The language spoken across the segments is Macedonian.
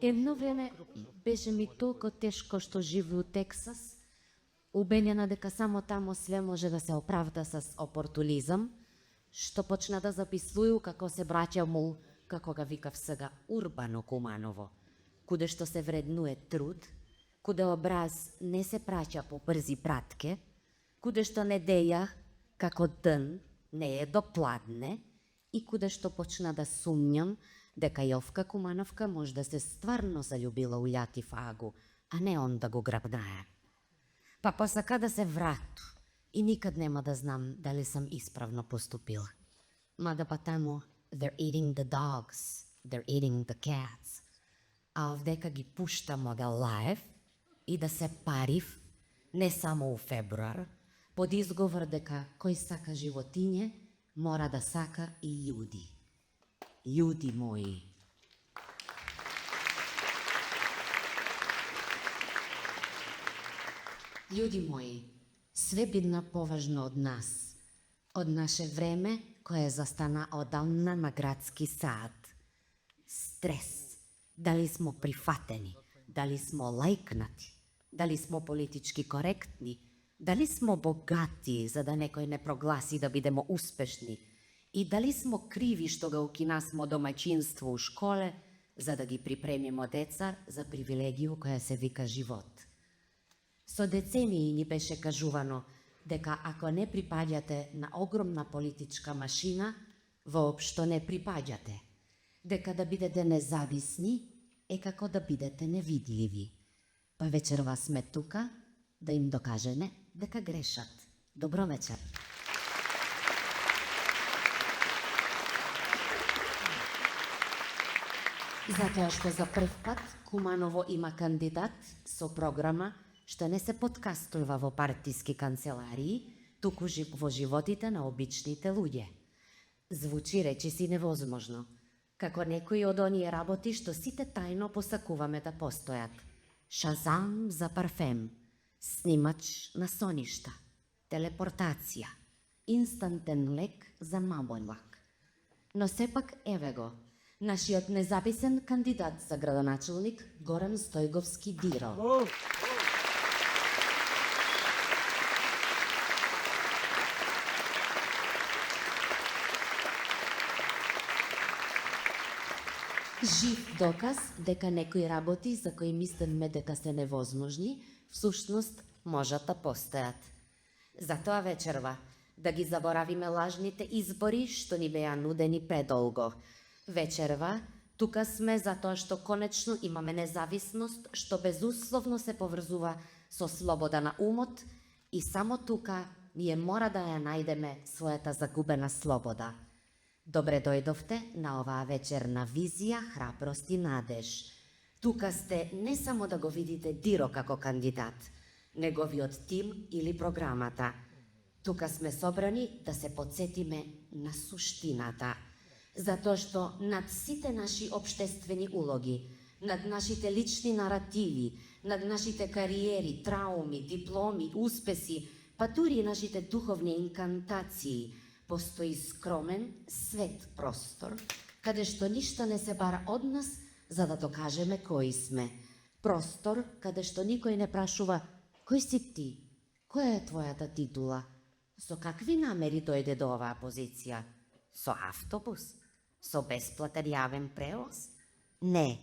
Едно време беше ми толку тешко што живе у Тексас, убедена дека само тамо све може да се оправда с опортунизам, што почна да записуju како се браќа му, како ga викав сега, Урбано Куманово, куде што се вреднуе труд, куде образ не се праќа по брзи пратке, куде што недеја како ден не е до пладне и куде што почна да сумњам дека Јовка Кумановка може да се стварно заљубила у Љатив Агу, а не он да го грабнае. Па посака да се врату и никад нема да знам дали сам исправно поступила. Мада па таму, they're eating the dogs, they're eating the cats. А овдека ги пуштамо да лаев и да се парив, не само у фебруар, под изговор дека кој сака животиње, мора да сака и људи. Људи мои. Људи мои, све бидна поважно од нас, од наше време кое застана одамна на градски сад. Стрес, дали смо прифатени, дали смо лајкнати, дали смо политички коректни, дали смо богати за да некој не прогласи да бидемо успешни и дали смо криви што ga укинасмо домаќинство у школе за да ги припремимо деца за привилегију која се вика живот. Со децении ни беше кажувано дека ако не припаѓате на огромна политичка машина, воопшто не припаѓате. Дека да бидете независни е како да бидете невидливи. Па вечерва сме тука да им докажеме дека грешат. Добро вечер. Затоа што за прв пат Куманово има кандидат со програма што не се подкастува во партиски канцеларии, туку во животите на обичните луѓе. Звучи речиси невозможно, како некои од оние работи што сите тајно посакуваме да постојат. Шазам за парфем, снимач на соништа, телепортација, инстантен лек за мамојлак. Но сепак еве го, нашиот независен кандидат за градоначелник Горан Стојговски Диро. Жив доказ дека некои работи за кои мислевме дека се невозможни, всушност можат да постојат. Затоа вечерва да ги заборавиме лажните избори што ни беа нудени предолго. Вечерва тука сме затоа што конечно имаме независност што безусловно се поврзува со слобода на умот и само тука ние мора да ја најдеме својата загубена слобода. Добре дојдовте на оваа вечерна визија, храброст и надеж. Тука сте не само да го видите Диро како кандидат, неговиот тим или програмата. Тука сме собрани да се подсетиме на суштината, затоа што над сите наши општествени улоги, над нашите лични наративи, над нашите кариери, трауми, дипломи, успеси, па дури и нашите духовни инкантации, постои скромен, свет простор, каде што ништо не се бара од нас, за да докажеме кои сме. Простор каде што никој не прашува кој си ти, која е твојата титула, со какви намери дојде до оваа позиција, со автобус, со бесплатен јавен превоз? Не,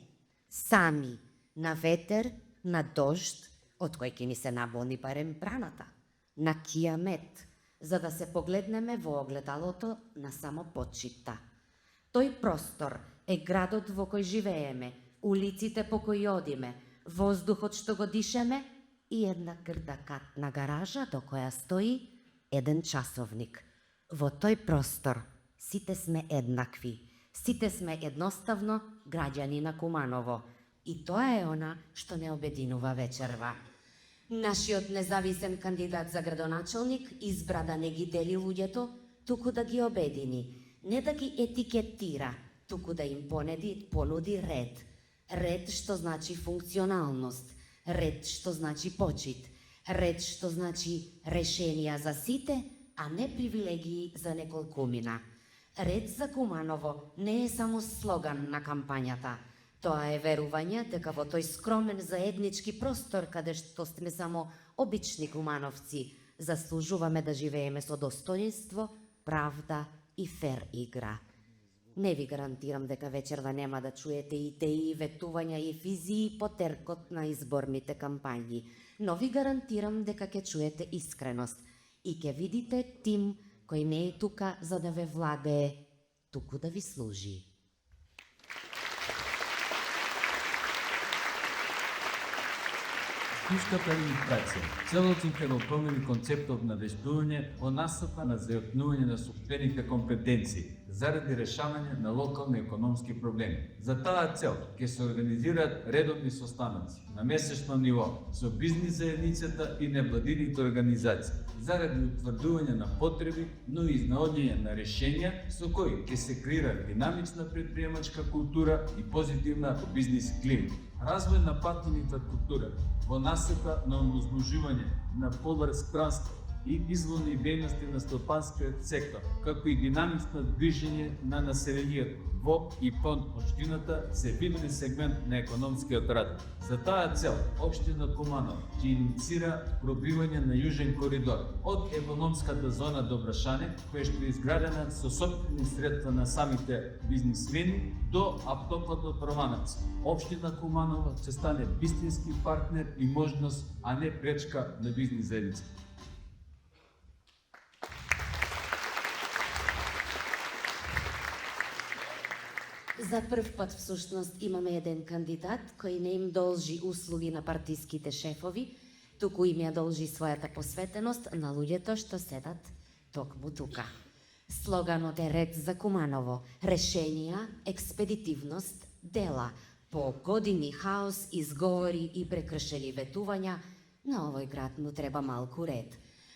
сами, на ветер, на дожд, од кој ќе ни се набони барем браната, на кијамет, за да се погледнеме во огледалото на самопочитта. Тој простор е градот во кој живееме, улиците по кои одиме, воздухот што го дишеме и една грда катна гаража до која стои еден часовник. Во тој простор сите сме еднакви, сите сме едноставно граѓани на Куманово. И тоа е она што не обединува вечерва. Нашиот независен кандидат за градоначелник избра да не ги дели луѓето, туку да ги обедини, не да ги етикетира, туку да им понуди ред. Ред што значи функционалност, ред што значи почит, ред што значи решенија за сите, а не привилегии за неколкумина. Ред за Куманово не е само слоган на кампањата. Тоа е верување дека во тој скромен заеднички простор, каде што сме само обични кумановци, заслужуваме да живееме со достоинство, правда и фер игра. Не ви гарантирам дека вечерва нема да чуете идеи, ветувања и визии по теркот на изборните кампањи, но ви гарантирам дека ќе чуете искреност и ќе видите тим кој не е тука за да ве владее, туку да ви служи. Суштата илустрација целосно ќе го промени концептот на вештување во насока на зајакнување на сопствените компетенции заради решавање на локални економски проблеми. За таа цел ќе се организираат редовни состаноци на месечно ниво со бизнис заедницата и невладините организации заради утврдување на потреби, но и изнаоѓање на решенја со кои ќе се креира динамична предприемачка култура и позитивна бизнис клима. Развој на патната инфраструктура во насока на овозможување на подразгранство и изволни дејности на стопанскиот сектор, како и динамично движење на населението во и под општината се виден сегмент на економскиот рад. За таа цел, општина Куманово ќе инициира пробивање на Јужен коридор од економската зона до Брашане, која што е изградена со сопствени средства на самите бизнисмени, до автопатот Романовци. Општина Куманово ќе стане вистински партнер и можност, а не пречка на бизнис заедница. За прв пат всушност имаме еден кандидат кој не им должи услуги на партиските шефови, туку им ја должи својата посветеност на луѓето што седат токму тука. Слоганот е ред за Куманово, решенија, експедитивност, дела, по години хаос, изговори и прекршени ветувања, на овој град му треба малку ред.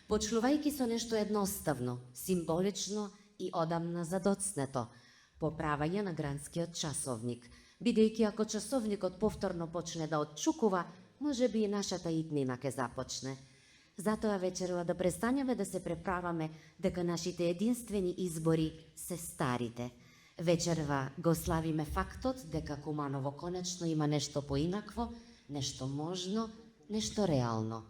Почнувајќи со нешто едноставно, символично и одамна задоцнето, поправање на градскиот часовник, бидејќи ако часовникот повторно почне да отчукува, може би и нашата иднина ќе започне. Затоа вечерва да престанеме да се преправаме дека нашите единствени избори се старите. Вечерва го славиме фактот дека Куманово конечно има нешто поинакво, нешто можно, нешто реално.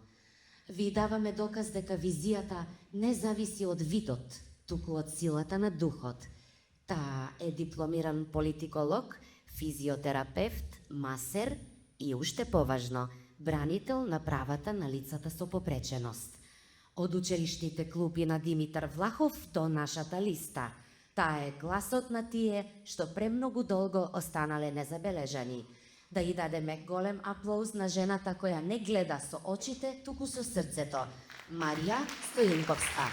Ви даваме доказ дека визијата не зависи од видот, туку од силата на духот. Таа е дипломиран политиколог, физиотерапевт, масер и уште поважно, бранител на правата на лицата со попреченост. Од училиштните клупи на Димитар Влахов до нашата листа. Таа е гласот на тие што премногу долго останале незабележани. Да и дадеме голем аплауз на жената која не гледа со очите, туку со срцето. Марија Стоинковска.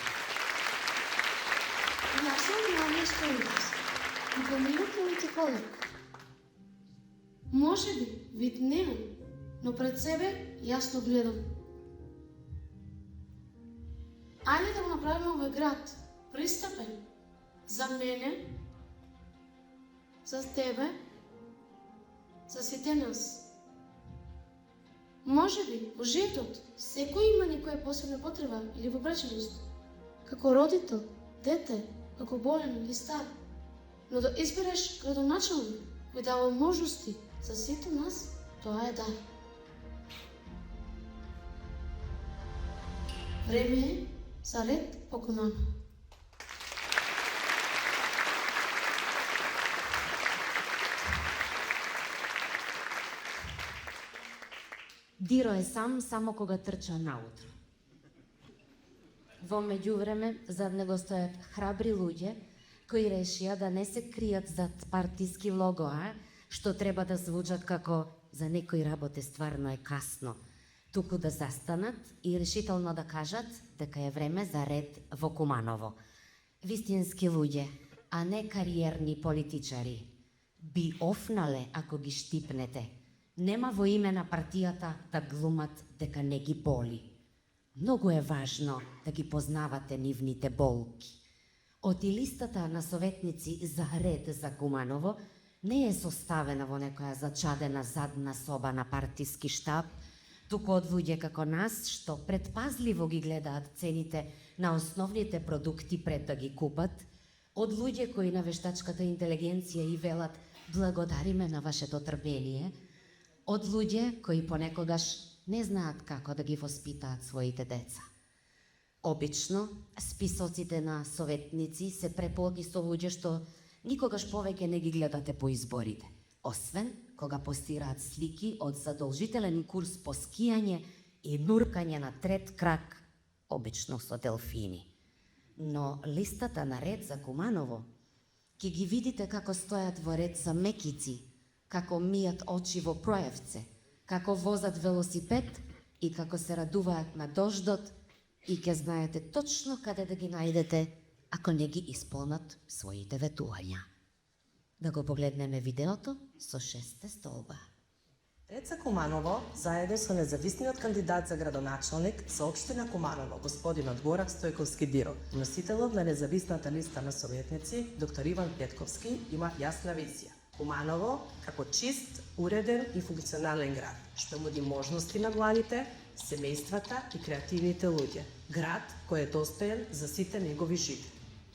Јас сум Марија Стоинковска и поминав политиколог. Може би вид немам, но пред себе јасно гледам. Ајде да го направиме овој град пристапен за мене, за тебе, за сите нас. Може би во животот секој има некоја посебна потреба или попреченост, како родител, дете, како болен или стар. Но да избереш градоначалник кој дава можности за сите нас, тоа е дар. Време е за ред по Куманово. Диро е сам само кога трча наутро. Во меѓувреме, зад него стојат храбри луѓе кои решија да не се кријат зад партиски логоа, што треба да звучат како за некои работе стварно е касно, туку да застанат и решително да кажат дека е време за ред во Куманово. Вистински луѓе, а не кариерни политичари. Би офнале ако ги штипнете. Нема во име на партијата да глумат дека не ги боли. Многу е важно да ги познавате нивните болки. Од и листата на советници за ред за Куманово не е составена во некоја зачадена задна соба на партиски штаб, туку од луѓе како нас што предпазливо ги гледаат цените на основните продукти пред да ги купат, од луѓе кои на вештачката интелигенција и велат благодариме на вашето трпение, од луѓе кои понекогаш не знаат како да ги воспитаат своите деца. Обично, списоците на советници се преполни со луѓе што никогаш повеќе не ги гледате по изборите, освен кога постираат слики од задолжителен курс по скијање и нуркање на трет крак, обично со делфини. Но листата на ред за Куманово, ќе ги видите како стојат во ред за мекици, како мијат очи во проевце, како возат велосипед и како се радуваат на дождот, и ќе знаете точно каде да ги најдете ако не ги исполнат своите ветувања. Да го погледнеме видеото со 6 столба. Деца Куманово, заедно со независниот кандидат за градоначалник со општина Куманово, господинот Горак Стојковски Диро, носителот на независната листа на советници, доктор Иван Петковски, има јасна визија. Куманово како чист, уреден и функционален град, што нуди можности на младите, семејствата и креативните луѓе. Град кој е достоен за сите негови жители.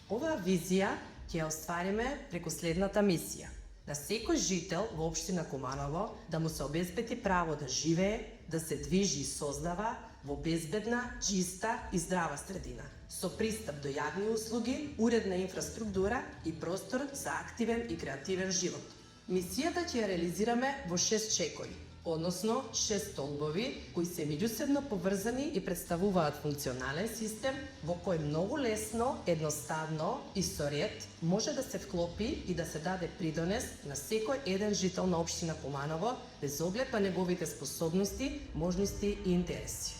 Оваа визија ќе ја оствариме преку следната мисија. На секој жител во општина Куманово да му се обезбеди право да живее, да се движи и создава во безбедна, чиста и здрава средина, со пристап до јавни услуги, уредна инфраструктура и простор за активен и креативен живот. Мисијата ќе ја реализираме во 6 чекори, односно 6 столбови кои се меѓусебно поврзани и представуваат функционален систем во кој многу лесно, едноставно и со ред може да се вклопи и да се даде придонес на секој еден жител на општина Куманово без оглед на неговите способности, можности и интереси.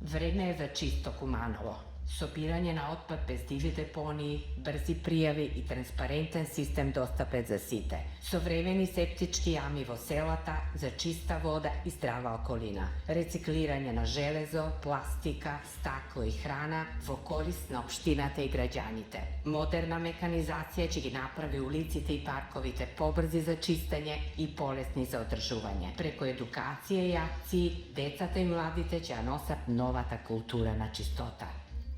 Време е за чисто Куманово. Собирање на отпад без диви депонии, брзи пријави и транспарентен систем достапен за сите. Современи септички јами во селата за чиста вода и здрава околина. Рециклирање на железо, пластика, стакло и храна во корист на општината и граѓаните. Модерна меканизација ќе ги направи улиците и парковите побрзи за чистење и полесни за одржување. Преку едукација и акции, децата и младите ќе ја носат новата култура на чистота.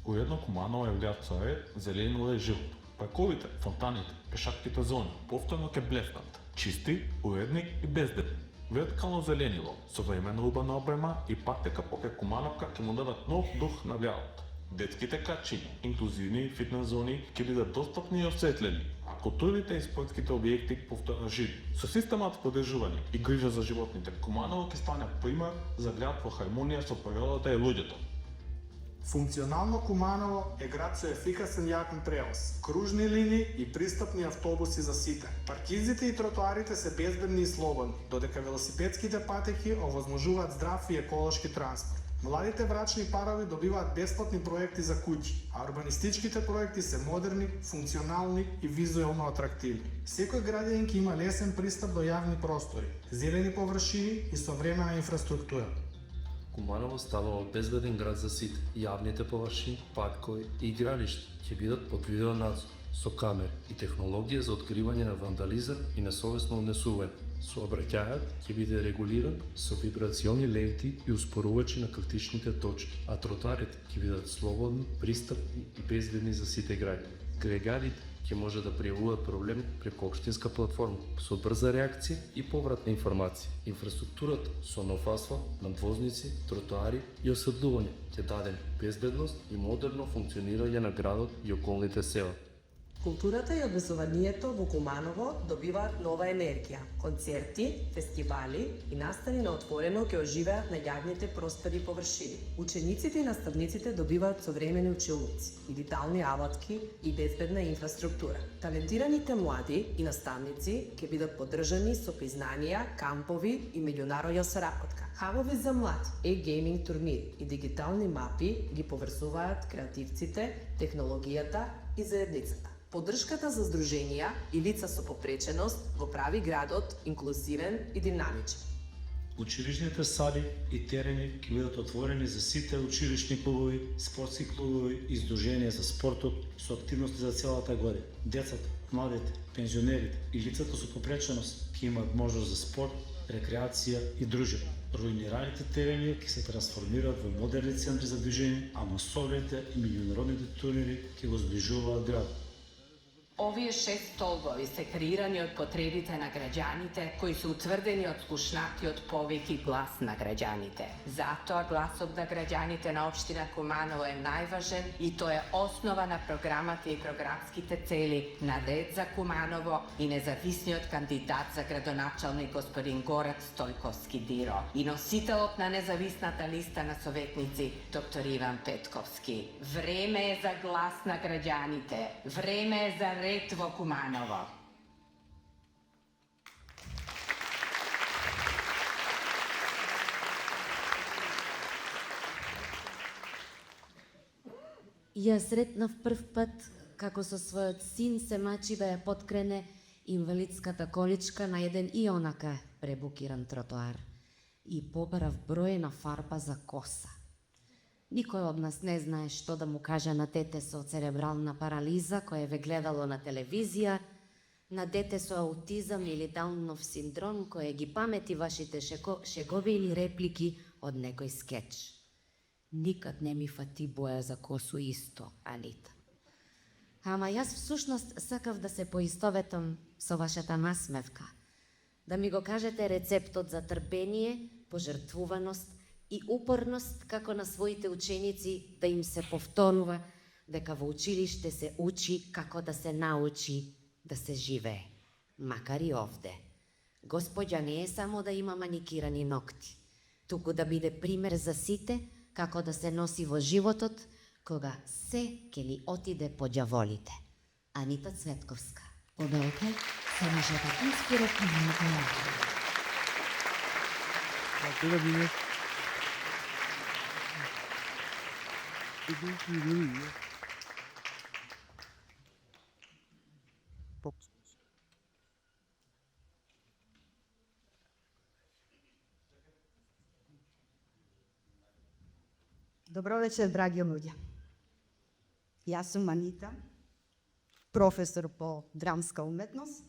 Уедно Куманово е влијат ред, зелено е живот. Парковите, фонтаните, пешачките зони повторно ќе блеснат, чисти, уредни и безбедни. Вертикално зеленило, современа урбана обрема и паттека покрај Кумановка ќе му дадат нов дух на градот. Детските качини, инклузивни фитнес зони ќе бидат достапни и осветлени, а културните и спортските објекти повторно живи. Со системат поддржување и грижа за животните, Куманово ќе стане пример за град во хармонија со природата и луѓето. Функционално Куманово е град со ефикасен јавен превоз, кружни линии и пристапни автобуси за сите. Паркинзите и тротоарите се безбедни и слободни, додека велосипедските патеки овозможуваат здрав и еколошки транспорт. Младите брачни парови добиваат бесплатни проекти за куќи, а урбанистичките проекти се модерни, функционални и визуелно атрактивни. Секој граѓанин ќе има лесен пристап до јавни простори, зелени површини и современа инфраструктура. Куманово станува безбеден град за сите. Јавните површини, паркови и игралишта ќе бидат под видеонадзор со камери и технологија за откривање на вандализам и несовесно однесување. Сообраќајот ќе биде регулиран со вибрациони ленти и успорувачи на критичните точки, а тротоарите ќе бидат слободни, пристапни и безбедни за сите граѓани. Граѓаните ќе може да пријавуваат проблем преку општинска платформа со брза реакција и повратна информација. Инфраструктурата со нов асфалт, надвозници, тротоари и осветлување ќе даде безбедност и модерно функционирање на градот и околните села. Културата и образованието во Куманово добиваат нова енергија. Концерти, фестивали и настани на отворено ќе оживеат на јавните простори и површини. Учениците и наставниците добиваат современи училници, дигитални алатки и безбедна инфраструктура. Талентираните млади и наставници ќе бидат поддржани со признанија, кампови и меѓународна соработка. Хабови за млади, e-гейминг турнири и дигитални мапи ги поврзуваат креативците, технологијата и заедницата. Поддршката за здруженија и лица со попреченост го прави градот инклузивен и динамичен. Училишните сали и терени ќе бидат отворени за сите училишни клубови, спортски клубови и здруженија за спортот со активности за целата година. Децата, младите, пензионерите и лицата со попреченост ќе имаат можност за спорт, рекреација и дружба. Руинираните терени ќе се трансформираат во модерни центри за движење, а масовните и меѓународните турнири ќе го зближуваат градот. Овие 6 столбови се креирани од потребите на граѓаните, кои се утврдени од слушнатиот повеќе глас на граѓаните. Затоа гласот на граѓаните на општина Куманово е најважен и тоа е основа на програмата и програмските цели на Ред за Куманово и независниот кандидат за градоначалник господин Горат Стојковски Диро и носителот на независната листа на советници доктор Иван Петковски. Време е за глас на граѓаните. Време е за ред во Куманово. Ја сретнав прв пат како со својот син се мачи да ја поткрене инвалидската количка на еден и онака пребукиран тротоар и побарав броена фарба за коса. Никој од нас не знае што да му каже на дете со церебрална парализа кое ве гледало на телевизија, на дете со аутизам или Даунов синдром кое ги памети вашите шегови или реплики од некој скеч. Никад не ми фати боја за косу исто, Анита. Ама јас всушност сакав да се поистоветам со вашата насмевка, да ми го кажете рецептот за трпение, пожртвуваност и упорност како на своите ученици да им се повторува дека во училиште се учи како да се научи да се живее, макар и овде. Господја не е само да има маникирани ногти, туку да биде пример за сите како да се носи во животот кога се ќе ни отиде по ѓаволите. Анита Цветковска, побелка се можете инспиративно појавува. Добро вечер, драги луѓе. Јас сум Анита, професор по драмска уметност,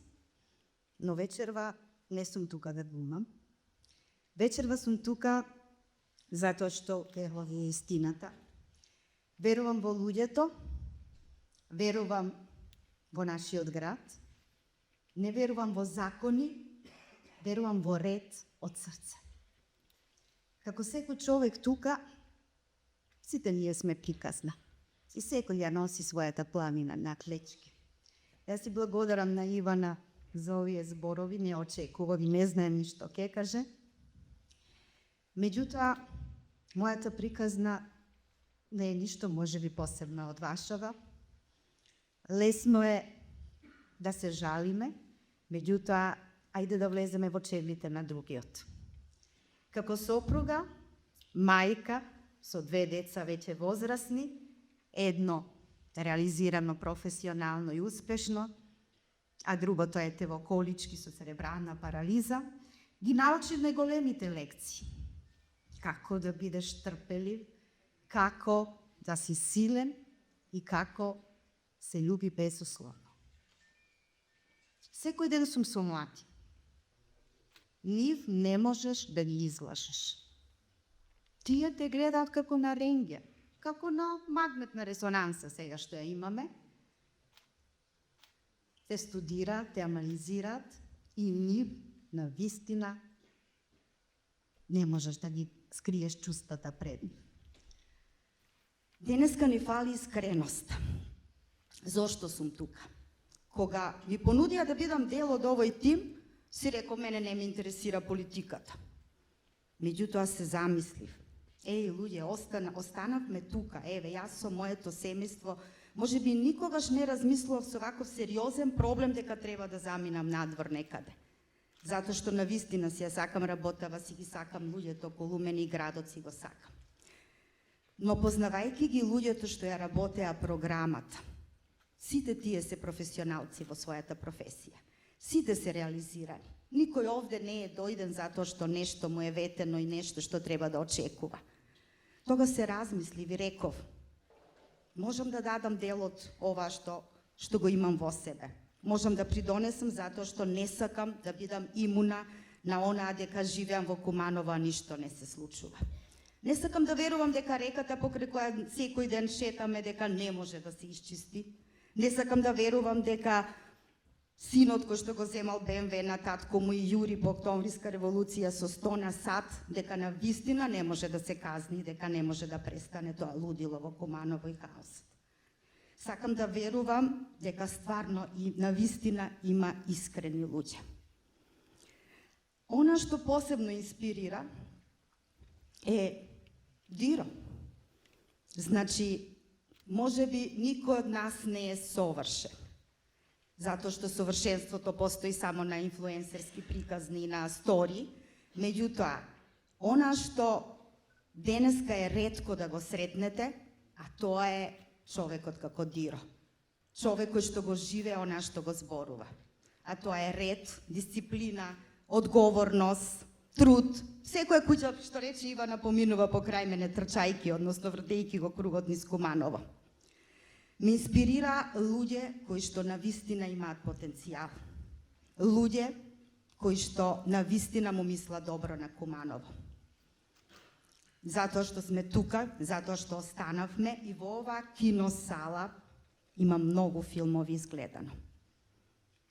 но вечерва не сум тука да глумам. Вечерва сум тука затоа што верувам истината. Верувам во луѓето, верувам во нашиот град, не верувам во закони, верувам во ред од срце. Како секој човек тука, сите ние сме приказна. И секој ја носи својата планина на клечки. Јас си благодарам на Ивана за овие зборови, не очекував и не знаем ни што ќе каже. Меѓутоа, мојата приказна не е ништо можеби посебна од вашава. Лесно е да се жалиме, меѓутоа, ајде да влеземе во чевлите на другиот. Како сопруга, мајка, со 2 деца веќе возрастни, едно реализирано професионално и успешно, а другото ете во колички со церебрална парализа, ги научив најголемите лекции. Како да бидеш трпелив, како да си силен и како се љуби безусловно. Секој ден сум со млади. Нив не можеш да ги излажеш. Тие те гледаат како на рентген, како на магнетна резонанса сега што ја имаме. Те студираат, те анализираат и нив на вистина не можеш да ги скриеш чувствата пред нив. Денеска ни фали искреност. Зошто сум тука? Кога ми понудија да бидам дел од овој тим, си реков мене не ме интересира политиката. Меѓутоа се замислив. Луѓе, останавме тука, јас со моето семејство, може би никогаш не размислував со ваков сериозен проблем дека треба да заминам надвор некаде. Затоа што на вистина си ја сакам работава, си ги сакам луѓето околу мене и градот си го сакам. Но познавајќи ги луѓето што ја работеа програмата, сите тие се професионалци во својата професија. Сите се реализирани. Никој овде не е дојден затоа што нешто му е ветено и нешто што треба да очекува. Тога се размислив и реков, можам да дадам дел од ова што го имам во себе. Можам да придонесам затоа што не сакам да бидам имуна на онаа дека живеам во Куманово, а ништо не се случува. Не сакам да верувам дека реката покрај која секој ден шетаме дека не може да се исчисти. Не сакам да верувам дека синот кој што го земал БМВ на татко му и јури по Октомвриска револуција со 100 на сат, дека на вистина не може да се казни, дека не може да престане тоа лудило во Куманово и хаосот. Сакам да верувам дека стварно и на вистина има искрени луѓе. Она што посебно инспирира е Диро. Значи, може би никој од нас не е совршен, затоа што совршенството постои само на инфлуенсерски приказни и на стори, меѓутоа, она што денеска е ретко да го сретнете, а тоа е човекот како Диро. Човек кој што го живее она што го зборува. А тоа е ред, дисциплина, одговорност, труд. Секоја куќа, што рече Ивана, поминува покрај мене трчајки, односно вртејки го кругот низ Куманово. Ме инспирира луѓе кои што на вистина имаат потенцијал. Луѓе кои што на вистина му мислат добро на Куманово. Затоа што сме тука, затоа што останавме и во оваа киносала има многу филмови изгледано.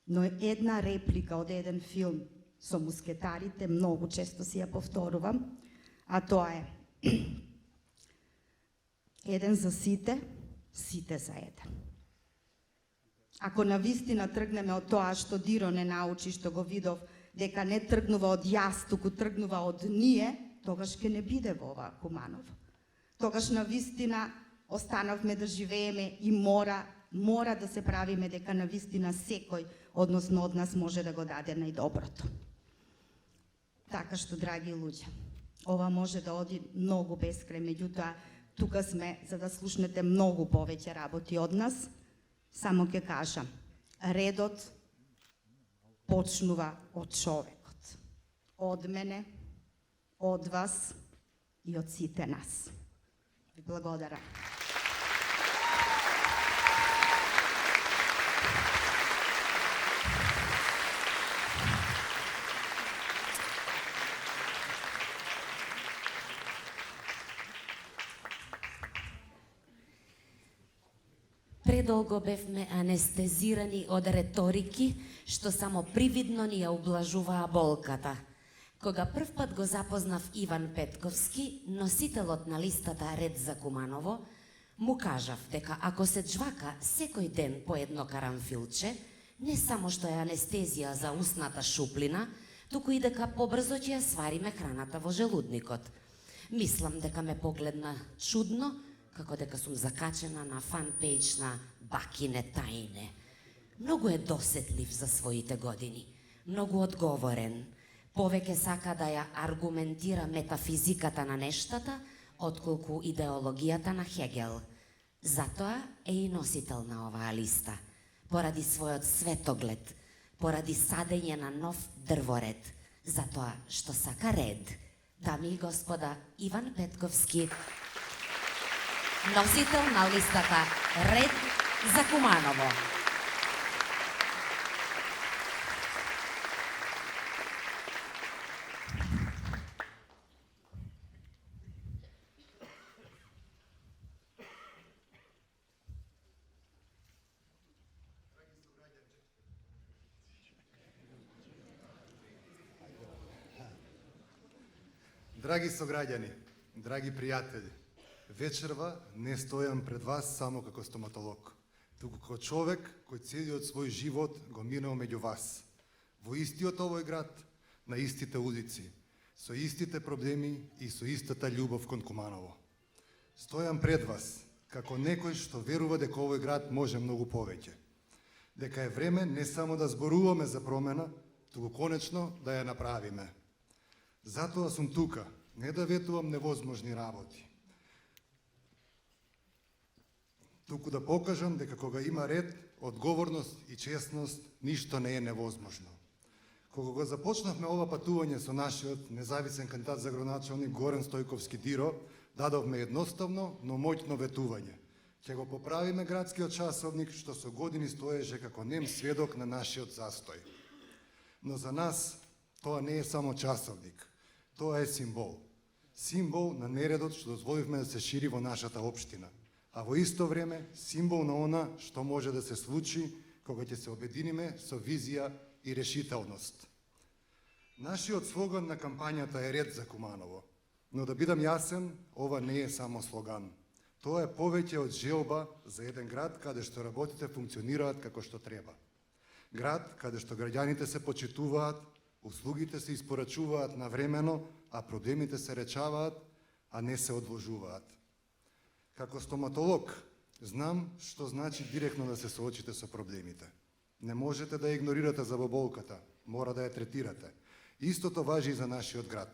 Но една реплика од еден филм со мускетарите многу често си ја повторувам, а тоа е еден за сите, сите за еден. Ако на вистина тргнеме од тоа што Диро не научи, што го видов, дека не тргнува од јас, туку тргнува од ние, тогаш ќе не биде во оваа Куманово. Тогаш на вистина останавме да живееме и мора да се правиме дека на вистина секој, односно од нас, може да го даде најдоброто. Така што, драги луѓе, ова може да оди многу бескрај, меѓутоа, тука сме за да слушнете многу повеќе работи од нас. Само ќе кажам, редот почнува од човекот. Од мене, од вас и од сите нас. Ви благодарам. Предолго бевме анестезирани од реторики, што само привидно ни ја ублажуваа болката. Кога првпат го запознав Иван Петковски, носителот на листата Ред за Куманово, му кажав дека ако се джвака секој ден по едно карамфилче, не само што е анестезија за устната шуплина, туку и дека побрзо ќе ја свариме храната во желудникот. Мислам дека ме погледна чудно, како дека сум закачена на фан-пејдж на Бакине тајне. Многу е досетлив за своите години, многу одговорен, повеќе сака да ја аргументира метафизиката на нештата, отколку идеологијата на Хегел. Затоа е и носител на оваа листа, поради својот светоглед, поради садење на нов дрворед, затоа што сака ред. Дами и господа, Иван Петковски, носител на листата Ред за Куманово. Драги сограѓани, драги пријатели, вечерва не стојам пред вас само како стоматолог, туку како човек кој целиот свој живот го минал меѓу вас, во истиот овој град, на истите улици, со истите проблеми и со истата љубов кон Куманово. Стојам пред вас како некој што верува дека овој град може многу повеќе, дека е време не само да зборуваме за промена, туку конечно да ја направиме. Затоа сум тука, не да ветувам невозможни работи, туку да покажам дека кога има ред, одговорност и честност, ништо не е невозможно. Кога го започнавме ова патување со нашиот независен кандидат за градоначалник Горан Стојковски Диро, дадовме едноставно, но моќно ветување. Ќе го поправиме градскиот часовник, што со години стоеше како нем сведок на нашиот застој. Но за нас Тоа не е само часовник, тоа е символ. Символ на нередот што дозволивме да се шири во нашата општина, а во исто време символ на она што може да се случи кога ќе се обединиме со визија и решителност. Нашиот слоган на кампањата е Ред за Куманово, но да бидам јасен, ова не е само слоган. Тоа е повеќе од желба за еден град каде што работите функционираат како што треба. Град каде што граѓаните се почитуваат, услугите се испорачуваат навремено, а проблемите се речаваат, а не се одложуваат. Како стоматолог, знам што значи директно да се соочите со проблемите. Не можете да ја игнорирате заболката, мора да ја третирате. Истото важи и за нашиот град.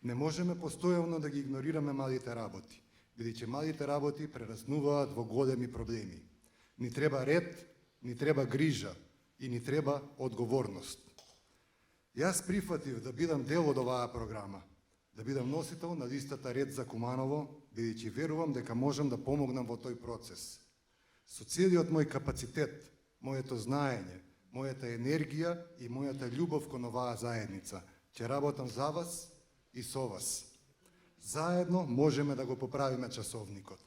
Не можеме постојано да ги игнорираме малите работи, бидејќи малите работи прераснуваат во големи проблеми. Ни треба ред, ни треба грижа и ни треба одговорност. Јас прифатив да бидам дел од оваа програма, да бидам носител на листата Ред за Куманово, бидејќи верувам дека можам да помогнам во тој процес. Со целиот мој капацитет, моето знаење, мојата енергија и мојата љубов кон оваа заедница, ќе работам за вас и со вас. Заедно можеме да го поправиме часовникот.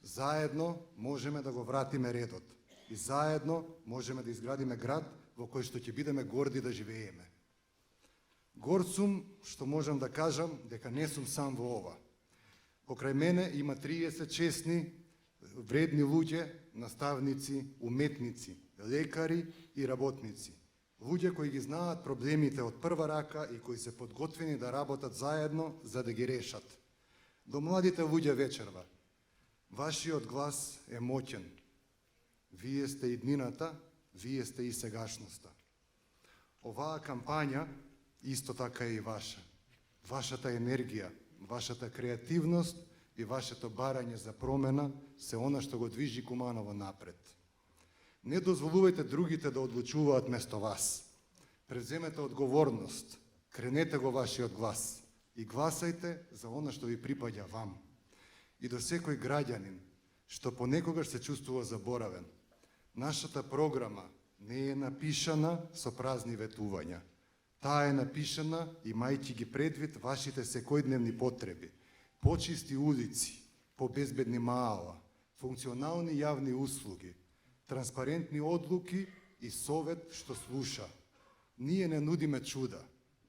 Заедно можеме да го вратиме редот. И заедно можеме да изградиме град во кој што ќе бидеме горди да живееме. Горд сум што можам да кажам дека не сум сам во ова. Покрај мене има 30 честни, вредни луѓе, наставници, уметници, лекари и работници. Луѓе кои ги знаат проблемите од прва рака и кои се подготвени да работат заедно за да ги решат. До младите луѓе вечерва, вашиот глас е моќен. Вие сте иднината, вие сте и сегашноста. Оваа кампања исто така е и ваша. Вашата енергија, вашата креативност и вашето барање за промена се она што го движи Куманово напред. Не дозволувајте другите да одлучуваат место вас. Преземете одговорност, кренете го вашиот глас и гласајте за она што ви припаѓа вам. И до секој граѓанин што понекогаш се чувствува заборавен, нашата програма не е напишана со празни ветувања. Таа е напишана имајќи ги предвид вашите секојдневни потреби, почисти улици, побезбедни маала, функционални јавни услуги, транспарентни одлуки и совет што слуша. Ние не нудиме чуда,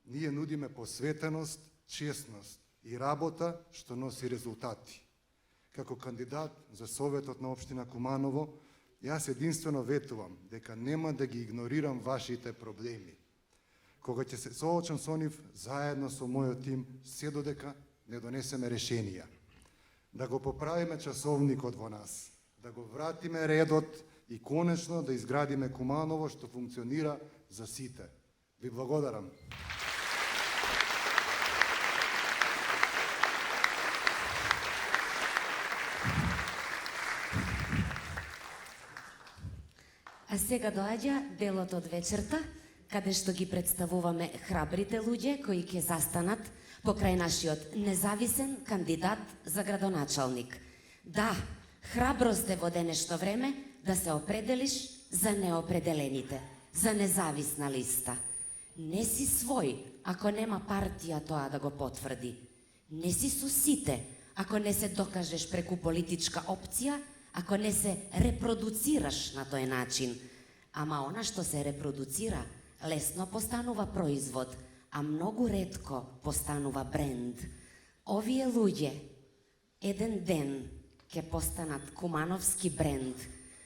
ние нудиме посветеност, честност и работа што носи резултати. Како кандидат за Советот на општина Куманово, јас единствено ветувам дека нема да ги игнорирам вашите проблеми. Кога ќе се соочам со нив, заедно со мојот тим, се додека не донесеме решенија. Да го поправиме часовникот во нас, да го вратиме редот и конечно да изградиме Куманово што функционира за сите. Ви благодарам. А сега доаѓа делот од вечерта, каде што ги представуваме храбрите луѓе кои ќе застанат покрај нашиот независен кандидат за градоначалник. Да, храброст е во денешно време да се определиш за неопределените, за независна листа. Не си свој, ако нема партија тоа да го потврди. Не си со сите, ако не се докажеш преку политичка опција, ако не се репродуцираш на тој начин. Ама она што се репродуцира, лесно постанува производ, а многу ретко постанува бренд. Овие луѓе еден ден ќе постанат кумановски бренд,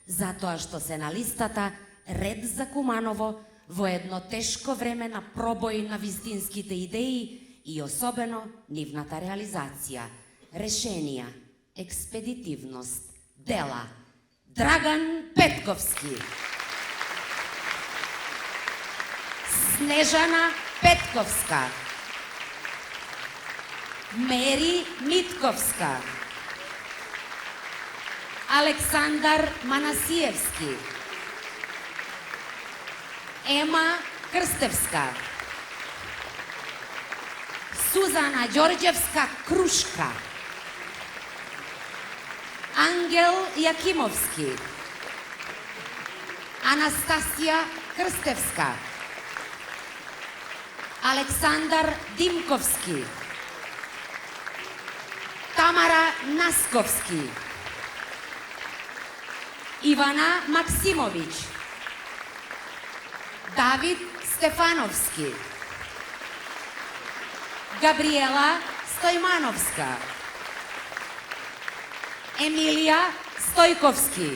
затоа што се на листата Ред за Куманово во едно тешко време на пробој на вистинските идеи и особено нивната реализација. Решенија, експедитивност, дела. Драган Петковски. Снежана Петковска. Мери Митковска. Александар Манасиевски. Ема Крстевска. Сузана Ѓорѓевска Крушка. Ангел Јакимовски. Анастасија Крстевска. Александар Димковски, Тамара Насковски, Ивана Максимович, Давид Стефановски, Габриела Стојмановска, Емилија Стојковски,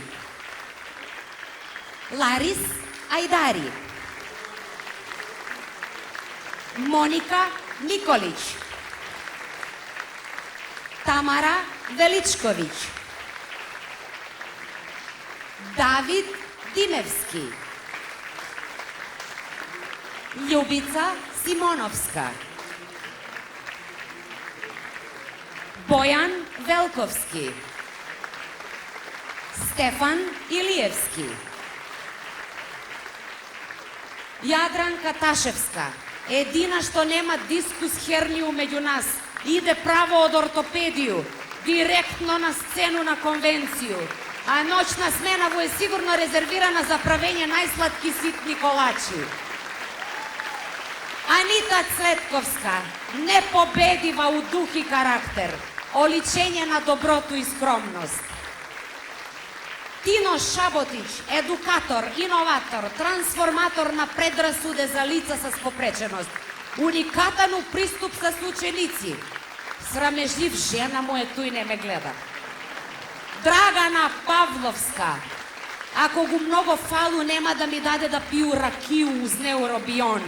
Ларис Ајдари, Моника Николич, Тамара Величковиќ, Давид Димевски, Љубица Симоновска, Бојан Велковски, Стефан Илиевски, Јадранка Ташевска, едина што нема дискус хернију меѓу нас, иде право од ортопедију, директно на сцену на конвенцију, а ноќна смена во е сигурно резервирана за правење најсладки ситни колачи. Анита Цветковска, непобедива у дух и карактер, оличење на доброто и скромност. Тино Шаботич, едукатор, иноватор, трансформатор на предрасуде за лица со попреченост, уникатен у приступ со ученици. Срамежлив жена му е туј не ме гледа. Драгана Павловска, ако го многу фалу нема да ми даде да пију ракију уз неуробион.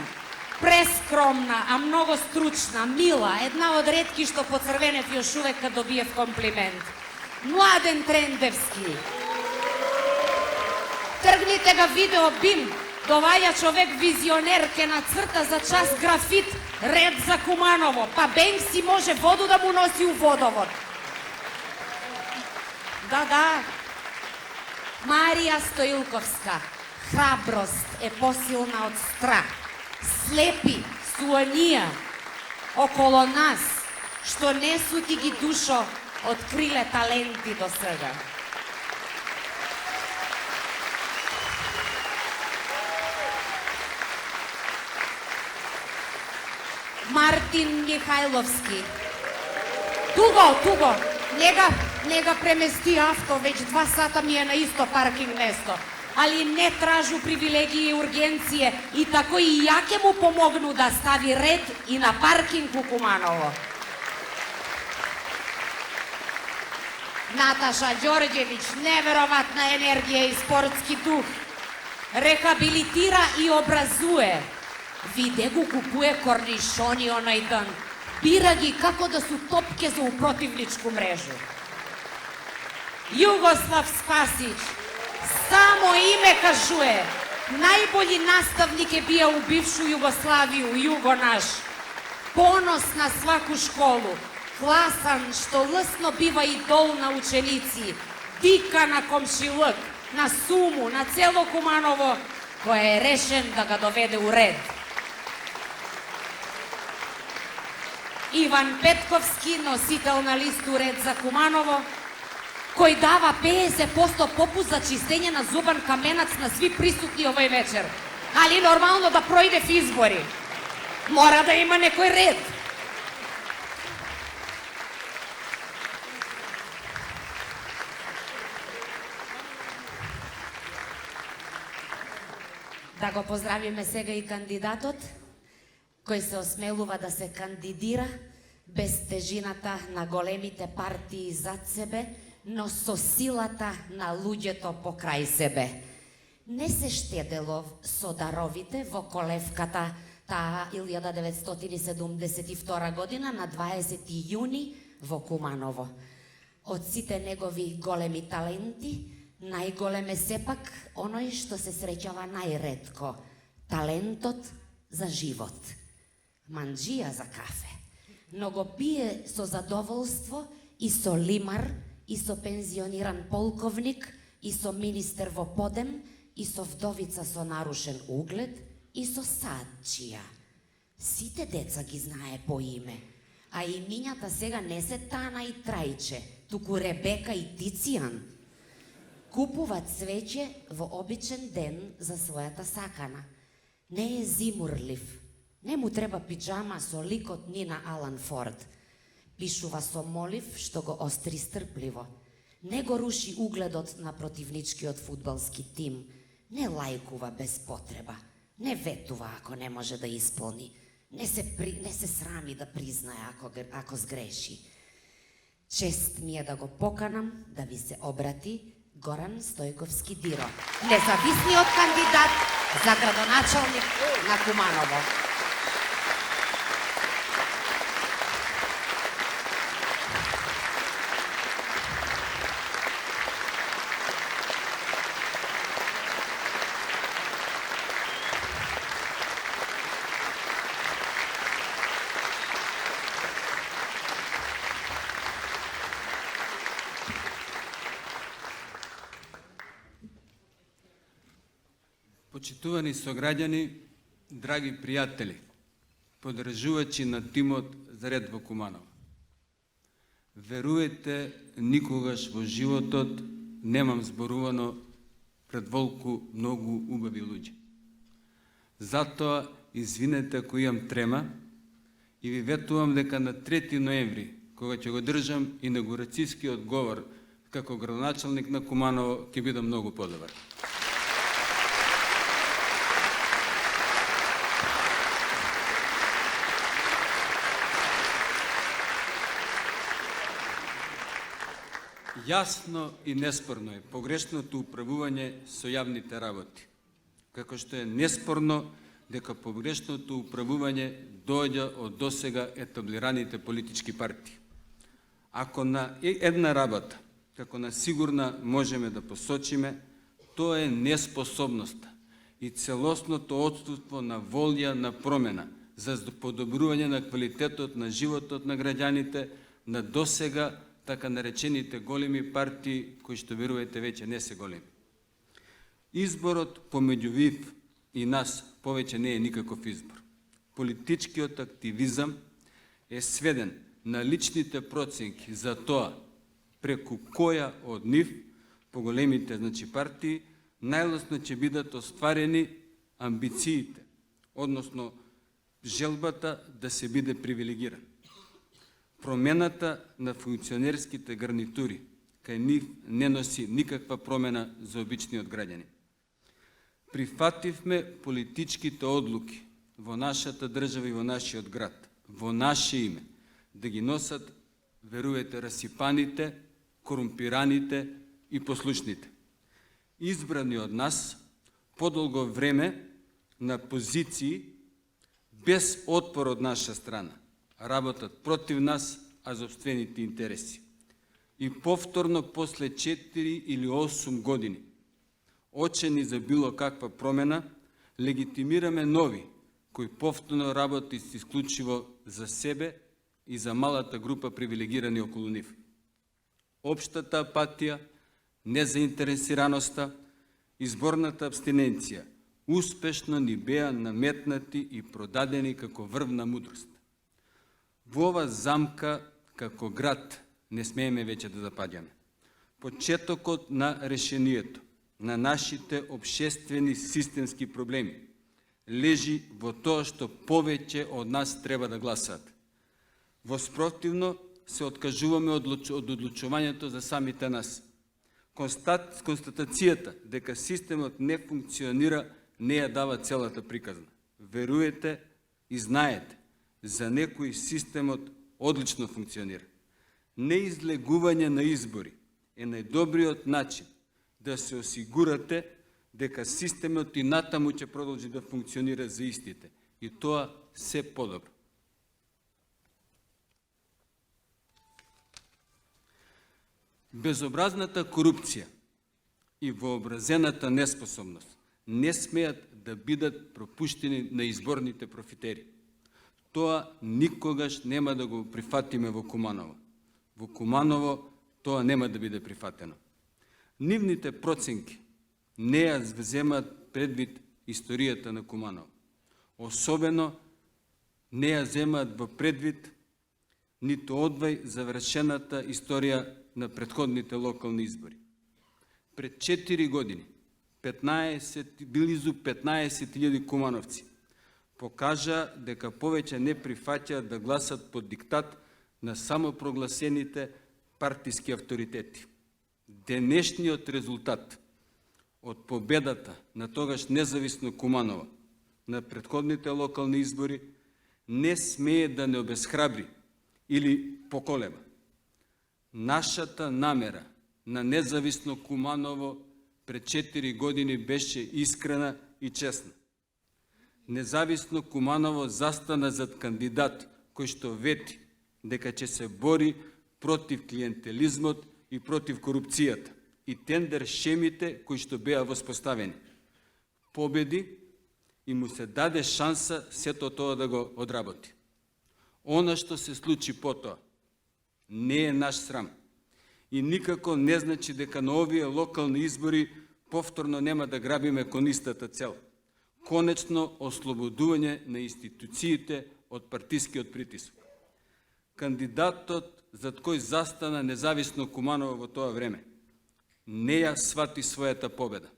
Прескромна, а многу стручна, мила, една од ретки што поцрвенев још увек кад добиев комплимент. Младен Трендевски. Тргните ga видео бим, доваѓа човек визионер ке нацрта за час графит ред за Куманово, па Бенкси може воду да му носи у водовод. Да. Марија Стоилковска, храброст е посилна од страх. Слепи су онија около нас, што не су ти ги душо откриле таленти до сега. Мартин Михајловски. Туго, не га премести авто, веќе 2 сата ми е на исто паркинг место. Али не тражу привилегии и ургенcije и тако и ја ќе му помогну да стави ред и на паркинг у Куманово. Наташа Ѓорѓевиќ, невероvatna енергија и спортски дух. Рехабилитира и образуе. Виде го купуе корнишони онај ден. Бира ги како да су топке за упротивничку мрежу. Југослав Спасич, само име кажуе. Најбољи наставник е бија у бившу Југославију, Југо наш. Понос на сваку школу. Класан што лесно бива идол на ученици. Дика на комшилук, на Суму, на цело Куманово, кој е решен да ga доведе у ред. Иван Петковски, носител на листу Ред за Куманово, кој дава 50% попуст за чистење на зубан каменац на сви присутни овој вечер. Али нормално да пројде в избори. Мора да има некој ред. Да го поздравиме сега и кандидатот, кој се осмелува да се кандидира без тежината на големите партии зад себе, но со силата на луѓето покрај себе. Не се штедело со даровите во колевката таа 1972 година на 20 јуни во Куманово. Од сите негови големи таленти, најголем е сепак оној што се среќава најретко – талентот за живот. Манџија за кафе, но го пие со задоволство и со лимар, и со пензиониран полковник, и со министер во подем, и со вдовица со нарушен углед, и со садчија. Сите деца ги знае по име, а имињата сега не се Тана и Трајче, туку Ребека и Тицијан. Купува цвеќе во обичен ден за својата сакана. Не е зимурлив, Не му треба пиджама со ликот Нина Алан Форд. Пишува со молив што го остри стрпливо. Не го руши угледот на противничкиот фудбалски тим. Не лајкува без потреба. Не ветува ако не може да исполни. Не се срами да признае ако сгреши. Чест ми е да го поканам да ви се обрати Горан Стојковски Диро, независниот кандидат за градоначалник на Куманово. Почитувани сограѓани, драги пријатели, поддржувачи на тимот за ред во Куманово. Веруете, никогаш во животот немам зборувано пред волку многу убави луѓе. Затоа, извинете ако имам трема и ви ветувам дека на 3 ноември, кога ќе го држам инаугурацијскиот говор како градоначалник на Куманово, ќе биде многу подобар. Јасно и неспорно е погрешното управување со јавните работи, како што е неспорно дека погрешното управување доаѓа од досега етаблираните политички партии. Ако на една работа, како на сигурна можеме да посочиме, тоа е неспособноста и целосното отсутство на волја на промена за подобрување на квалитетот на животот на граѓаните на досега така наречените големи партии, кои што верувате веќе не се големи. Изборот помеѓу ВИФ и нас повеќе не е никаков избор. Политичкиот активизам е сведен на личните проценки за тоа преку која од нив, по големите партии, најлесно ќе бидат остварени амбициите, односно желбата да се биде привилегиран. Промената на функционерските гарнитури кај нив не носи никаква промена за обичниот граѓанин. Прифативме политичките одлуки во нашата држава и во нашиот град, во наше име, да ги носат, верувате, расипаните, корумпираните и послушните. Избрани од нас подолго време на позиции без отпор од наша страна, работат против нас, а за опствените интереси. И повторно после 4 или 8 години, очени за било каква промена, легитимираме нови, кои повторно работат исклучиво за себе и за малата група привилегирани околу нив. Општата апатија, незаинтересираноста, изборната абстиненција успешно ни беа наметнати и продадени како врвна мудрост. Во ова замка, како град, не смееме веќе да запаѓаме. Почетокот на решението на нашите обшествени системски проблеми лежи во тоа што повеќе од нас треба да гласат. Во спротивно се откажуваме од одлучувањето за самите нас. Констатацијата дека системот не функционира не ја дава целата приказна. Веруете и знаете, за некои системот одлично функционира. Неизлегување на избори е најдобриот начин да се осигурате дека системот и натаму ќе продолжи да функционира за истите. И тоа се подобро. Безобразната корупција и вообразената неспособност не смеат да бидат пропуштени на изборните профитери. Тоа никогаш нема да го прифатиме во Куманово. Во Куманово тоа нема да биде прифатено. Нивните проценки не ја земаат предвид историјата на Куманово. Особено не ја земаат во предвид ниту одвај завршената историја на претходните локални избори. Пред 4 години, близу 15.000 кумановци покажа дека повеќе не прифаќаат да гласат под диктат на самопрогласените партиски авторитети. Денешниот резултат од победата на тогаш независно Куманово на претходните локални избори не смее да не обесхрабри или поколеба. Нашата намера на независно Куманово пред 4 години беше искрена и честна. Независно Куманово застана зад кандидат кој што вети дека ќе се бори против клиентелизмот и против корупцијата и тендер шемите кои што беа воспоставени. Победи и му се даде шанса сето тоа да го одработи. Она што се случи потоа не е наш срам и никако не значи дека на овие локални избори повторно нема да грабиме кон истата цел. Конечно ослободување на институциите од партискиот притисок. Кандидатот зад кој застана независно Куманово во тоа време не ја свати својата победа.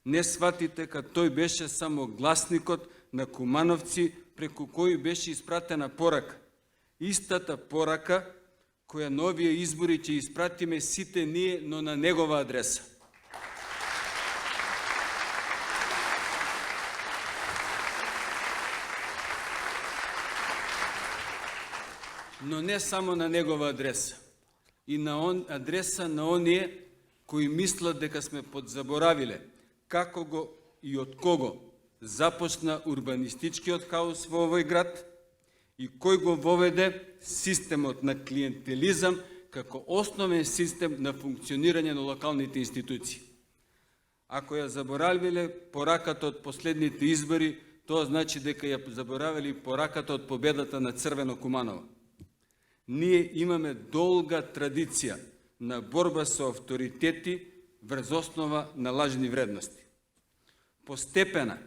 Не свати дека тој беше само гласникот на кумановци преку кој беше испратена порака. Истата порака која на овие избори ќе испратиме сите ние, но на негова адреса. Но не само на негова адреса, и на адреса на оние кои мислат дека сме подзаборавиле како го и од кого започна урбанистичкиот хаос во овој град и кој го воведе системот на клиентелизам како основен систем на функционирање на локалните институции. Ако ја заборавиле пораката од последните избори, тоа значи дека ја заборавили пораката од победата на Црвено Куманово. Ние имаме долга традиција на борба со авторитети врз основа на лажни вредности. Постепена,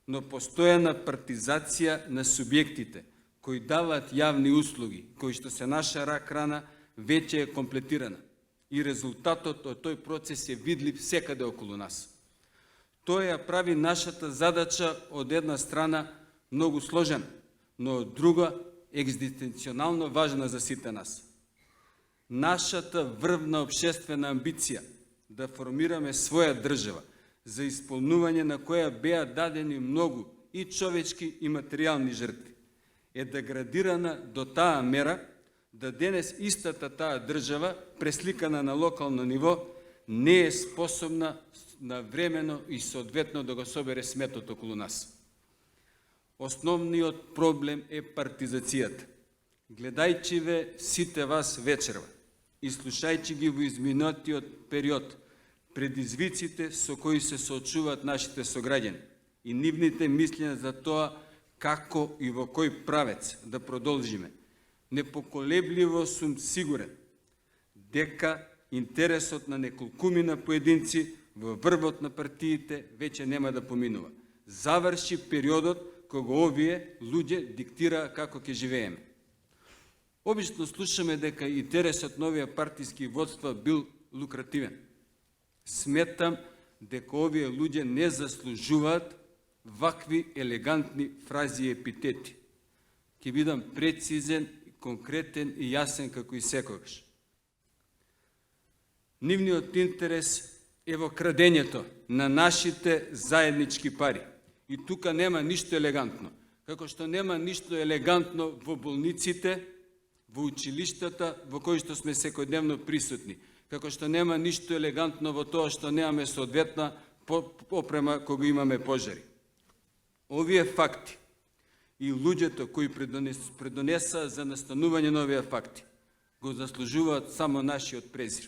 но постојана партизација на субјектите кои даваат јавни услуги, кои што се наша рак рана, веќе е комплетирана и резултатот од тој процес е видлив секаде околу нас. Тоа ја прави нашата задача од една страна многу сложена, но од друга екзистенционално важна за сите нас. Нашата врвна општествена амбиција да формираме своја држава, за исполнување на која беа дадени многу и човечки и материјални жртви, е деградирана до таа мера да денес истата таа држава, пресликана на локално ниво, не е способна навремено и соодветно да го собере сметот околу нас. Основниот проблем е партизацијата. Гледајќи ве сите вас вечерва и слушајќи ги во изминатиот период, предизвиците со кои се соочуваат нашите сограѓани и нивните мислења за тоа како и во кој правец да продолжиме, непоколебливо сум сигурен дека интересот на неколкумина поединци во врвот на партиите веќе нема да поминува. Заврши периодот кога овие луѓе диктира како ќе живееме. Обично слушаме дека интересот на овие партиски водства бил лукративен. Сметам дека овие луѓе не заслужуваат вакви елегантни фрази и епитети. Ќе бидам прецизен, конкретен и јасен како и секогаш. Нивниот интерес е во крадењето на нашите заеднички пари. И тука нема ништо елегантно. Како што нема ништо елегантно во болниците, во училиштата, во кои што сме секојдневно присутни. Како што нема ништо елегантно во тоа што немаме соодветна опрема кога имаме пожари. Овие факти и луѓето кои предонеса за настанување на овие факти го заслужуваат само нашиот презир.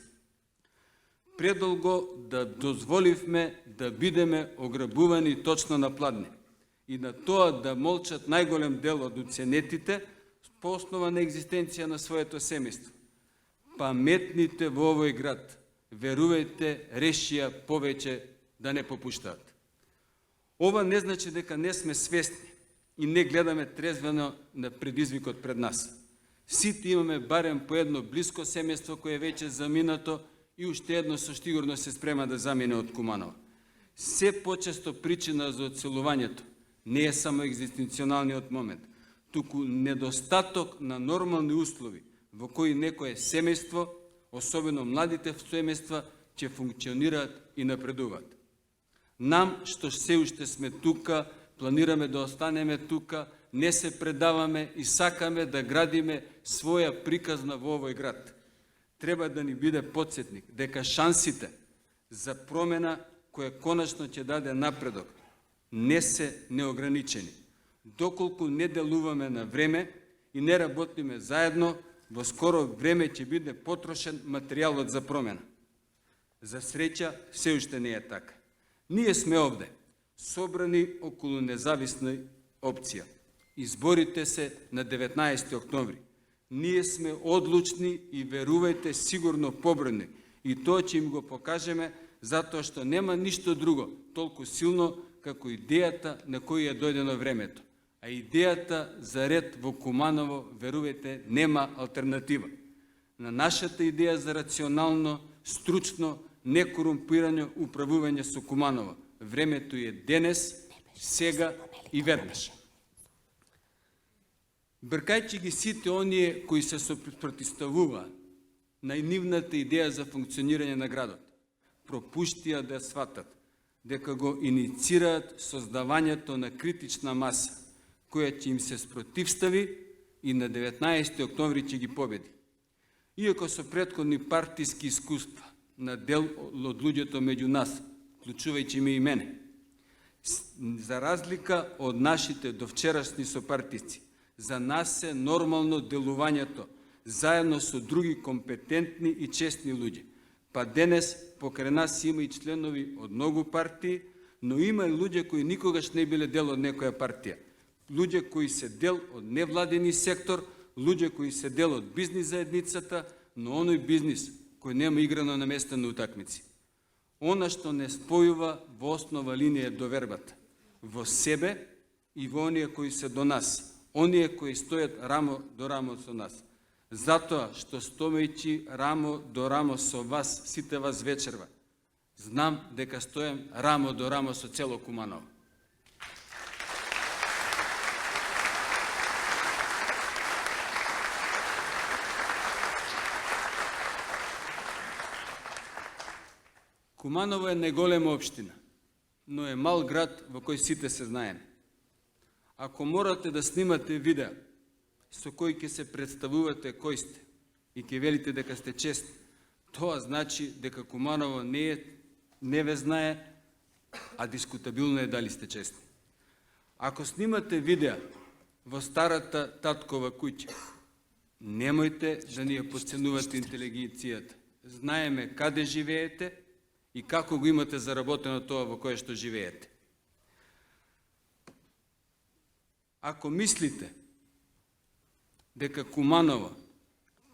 Предолго да дозволивме да бидеме ограбувани точно на пладне и на тоа да молчат најголем дел од уценетите по основа на екзистенција на своето семејство. Паметните во овој град, верувајте, решија повеќе да не попуштаат. Ова не значи дека не сме свесни и не гледаме трезвено на предизвикот пред нас. Сите имаме барем по едно блиско семејство кое веќе заминато и уште едно со сигурно се спрема да замине од Куманово. Се почесто причина за оцелувањето не е само екзистенционалниот момент, туку недостаток на нормални услови во кои некое семејство, особено младите семејства, ќе функционираат и напредуваат. Нам, што се уште сме тука, планираме да останеме тука, не се предаваме и сакаме да градиме своја приказна во овој град. Треба да ни биде потсетник дека шансите за промена која конечно ќе даде напредок не се неограничени. Доколку не делуваме на време и не работиме заедно, во скоро време ќе биде потрошен материјалот за промена. За среќа, се уште не е така. Ние сме овде, собрани околу независна опција. Изборите се на 19. октомври. Ние сме одлучни и, верувајте, сигурно побројни. И тоа ќе им го покажеме, затоа што нема ништо друго толку силно како идејата на која е дојдено времето. А идејата за ред во Куманово, верувајте, нема алтернатива. На нашата идеја за рационално, стручно, некорумпирано управување со Куманово. Времето е денес, сега и веднаш. Бркајќи ги сите оние кои се сопротивставува на нивната идеја за функционирање на градот, пропуштија да сватат дека го иницираат создавањето на критична маса, која ќе им се спротивстави и на 19. октомври ќе ги победи. Иако со претходни партиски искуства на дел од луѓето меѓу нас, вклучувајќи ме и мене, за разлика од нашите довчерашни сопартисци, за нас е нормално делувањето заедно со други компетентни и честни луѓе. Па денес покрај нас има и членови од многу партии, но има и луѓе кои никогаш не биле дел од некоја партија. Луѓе кои се дел од невладени сектор, луѓе кои се дел од бизнис заедницата, но оној бизнис кој нема играно на местни утакмици. Она што не спојува во основа линија е довербата во себе и во оние кои се до нас, оние кои стојат рамо до рамо со нас. Затоа што стоејќи рамо до рамо со вас, сите вас вечерва, знам дека стојам рамо до рамо со цело Куманово. Куманово е неголема општина, но е мал град во кој сите се знаеме. Ако морате да снимате видео со кој ќе се представувате кој сте и ќе велите дека сте честни, тоа значи дека Куманово не ве знае, а дискутабилно е дали сте честни. Ако снимате видео во старата таткова куќа, немојте да ни ја потценувате интелигенцијата. Знаеме каде живеете и како го имате заработено тоа во кое што живеете. Ако мислите дека Куманово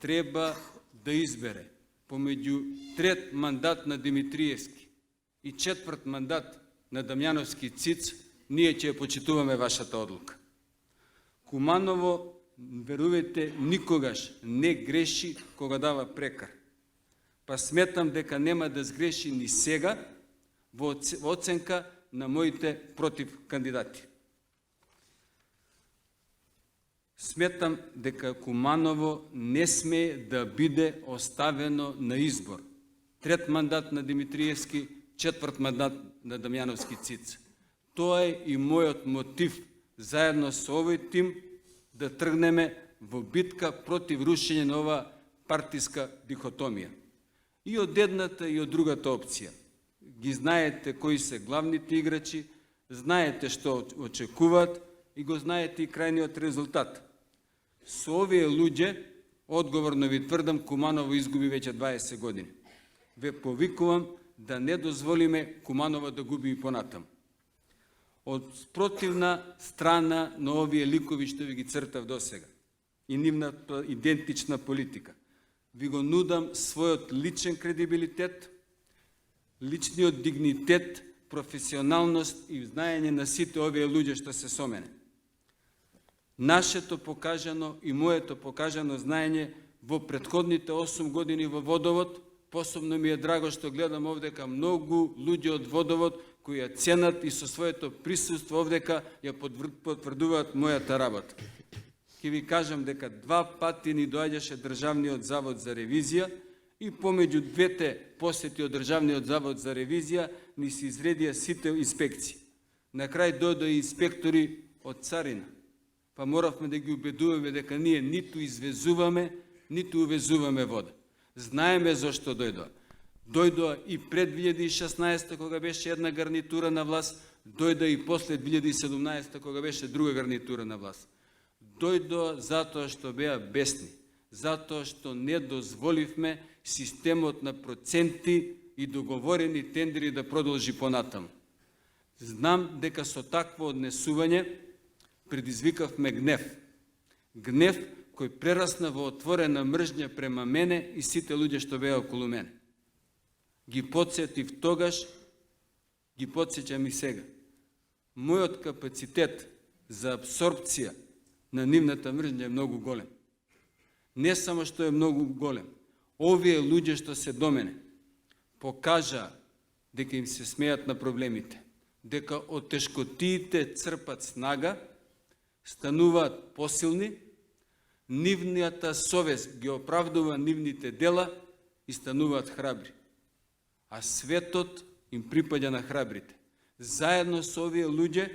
треба да избере помеѓу трет мандат на Димитриевски и четврт мандат на Дамјановски Циц, ние ќе ја почитуваме вашата одлука. Куманово, верувајте, никогаш не греши кога дава прекар. Па сметам дека нема да сгреши ни сега во оценка на моите против кандидати. Сметам дека Куманово не смее да биде оставено на избор. Трет мандат на Димитриевски, четврт мандат на Дамјановски Циц. Тоа е и мојот мотив, заедно со овој тим, да тргнеме во битка против рушење на ова партиска дихотомија. И од едната и од другата опција. Ги знаете кои се главните играчи, знаете што очекуваат и го знаете и крајниот резултат. Со овие луѓе, одговорно ви тврдам, Куманово изгуби веќе 20 години. Ве повикувам да не дозволиме Куманово да губи и понатам. Од противна страна на овие ликови што ви ги цртав досега и нивната идентична политика, ви го нудам својот личен кредибилитет, личниот дигнитет, професионалност и знаење на сите овие луѓе што се со мене. Нашето покажано и моето покажано знаење во претходните 8 години во Водовод, посебно ми е драго што гледам овде ка многу луѓе од Водовод кои ја ценат и со своето присуство овдека ја потврдуваат мојата работа. Ќе ви кажам дека 2 пати ни доаѓаше Државниот завод за ревизија и помеѓу двете посети од Државниот завод за ревизија ни се изредија сите инспекции. На крај дојдоа и инспектори од царина, па моравме да ги убедуваме дека ние ниту извезуваме, ниту увезуваме вода. Знаеме зошто дојдоа. Дојдоа и пред 2016 кога беше една гарнитура на власт, дојдоа и после 2017 кога беше друга гарнитура на власт. Дојдоа затоа што беа бесни, затоа што не дозволивме системот на проценти и договорени тендери да продолжи понатаму. Знам дека со такво однесување предизвикавме гнев. Гнев кој прерасна во отворена мржња према мене и сите луѓе што беа околу мене. Ги потсетив тогаш, ги потсеќам и сега. Мојот капацитет за апсорбција на нивната мржња е многу голем. Не само што е многу голем, овие луѓе што се до мене покажа дека им се смеат на проблемите, дека од тешкотиите црпат снага, стануваат посилни, нивната совест ги оправдува нивните дела и стануваат храбри. А светот им припаѓа на храбрите. Заедно со овие луѓе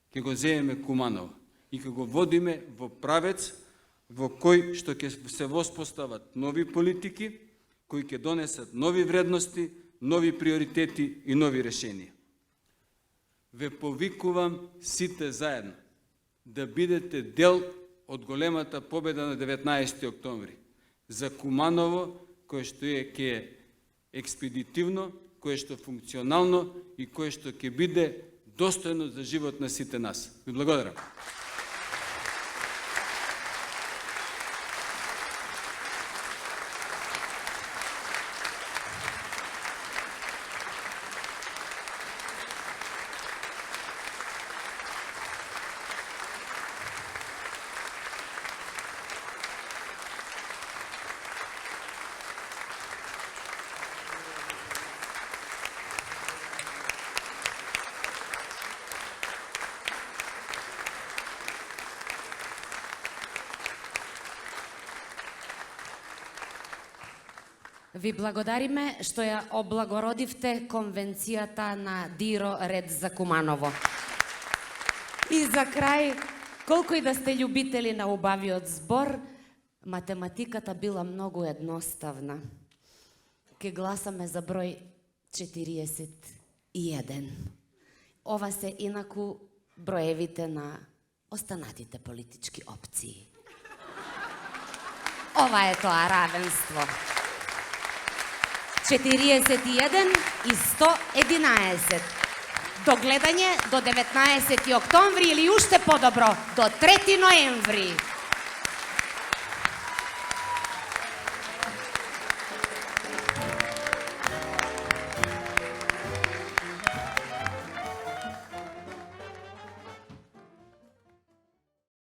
ќе го земеме Куманово и ќе го водиме во правец во кој што ќе се воспостават нови политики, кои ќе донесат нови вредности, нови приоритети и нови решенија. Ве повикувам сите заедно да бидете дел од големата победа на 19 октомври за Куманово, кое што е експедитивно, кое што функционално и кое што ќе биде достојно за живот на сите нас. Ви благодарам. Ви благодариме што ја облагородивте конвенцијата на Диро Ред за Куманово. И за крај, колку и да сте љубители на убавиот збор, математиката била многу едноставна. Ке гласаме за број 41. Ова се инаку броевите на останатите политички опции. Ова е тоа равенство. 41 и 111. До гледање до 19 октомври или уште подобро, до 3 ноември.